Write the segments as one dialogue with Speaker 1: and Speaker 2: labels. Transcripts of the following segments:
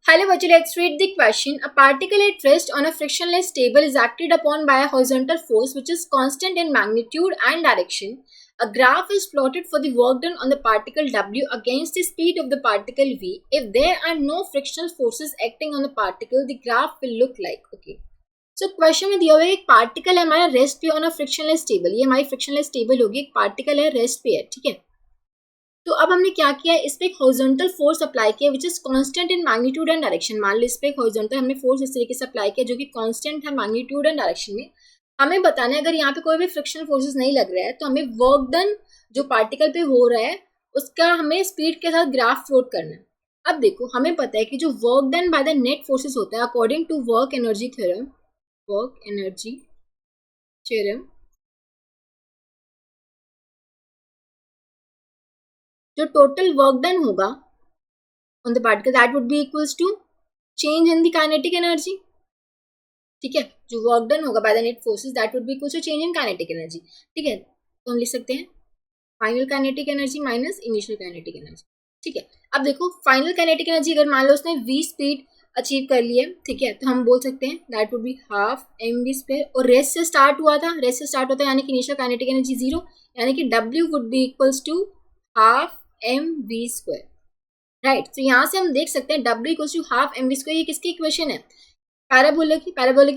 Speaker 1: Hello, Bachchu, let's read the question. A particle at rest on a frictionless table is acted upon by a horizontal force which is constant in magnitude and direction. A graph is plotted for the work done on the particle W against the speed of the particle V. If there are no frictional forces acting on the particle, the graph will look like. Okay. So question में दिया हुआ है एक particle है हमारा rest पे on a frictionless table. ये हमारी फ्रिक्शनलेस टेबल होगी, एक पार्टिकल है रेस्ट पे है, ठीक है. तो अब हमने क्या किया, इस पे एक हॉरिजॉन्टल फोर्स अप्लाई किया which is constant in magnitude and direction. मान लो इस पे एक हॉरिजॉन्टल हमने फोर्स इस तरीके से अप्लाई किया जो कि कांस्टेंट है मैग्नीट्यूड एंड डायरेक्शन में. हमें बताना है अगर यहाँ पे कोई भी फ्रिक्शनल फोर्सेस नहीं लग रहा है तो हमें वर्क डन जो पार्टिकल पे हो रहा है उसका हमें स्पीड के साथ ग्राफ प्लॉट करना है. अब देखो हमें पता है कि जो work done by the net forces होता है according to work energy theorem जो टोटल वर्क डन होगा on the particle that would be equals to change in the kinetic energy. ठीक है, जो वर्क डन होगा by the net forces that would be equals to change in kinetic energy. ठीक है, तो हम लिख सकते हैं final kinetic energy minus initial kinetic energy. ठीक है, अब देखो फाइनल काइनेटिक एनर्जी अगर मान लो उसने v स्पीड अचीव कर ली है, ठीक है, तो हम बोल सकते हैं that would be half mv square. और रेस्ट से स्टार्ट हुआ था, यानी कि इनिशियल काइनेटिक एनर्जी 0, यानी कि w would be equals to half mv square. Right, तो यहाँ से हम देख सकते हैं w equals to half mv square. ये किसकी इक्वेशन है, पैराबोला की.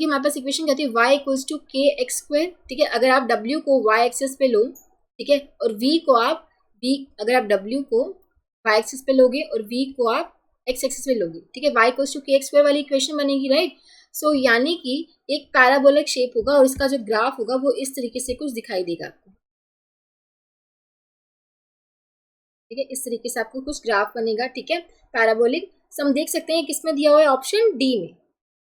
Speaker 1: हमारे पास इक्वेशन कहती है y इक्वल्स टू के एक्स स्क्वायर. ठीक है, अगर आप w को y एक्सिस पे लो, ठीक है, और v को आप अगर आप w को y एक्सिस पे लोगे और v को आप x एक्सिस पे लोगे, ठीक है, y इक्वल्स टू के एक्स स्क्वायर वाली इक्वेशन बनेगी. राइट, सो यानी कि एक पैराबोलिक शेप होगा और इसका जो ग्राफ होगा वो इस तरीके से कुछ दिखाई देगा आपको. ठीक है, इस तरीके से आपको कुछ ग्राफ बनेगा. ठीक है, पैराबोलिक. सो हम देख सकते हैं किसमें दिया हुआ है, ऑप्शन डी में,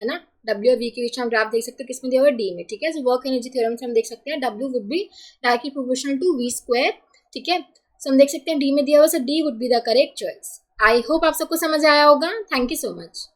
Speaker 1: है ना. W और V के बीच में हम ग्राफ देख सकते हैं किसमें दिया हुआ है, डी में. ठीक है, सो वर्क एनर्जी थ्योरम से हम देख सकते हैं W would be directly proportional to V square. ठीक है, सो हम देख सकते हैं डी में दिया हुआ, so D would be the correct choice. I hope आप सबको समझ आया होगा. Thank you so much.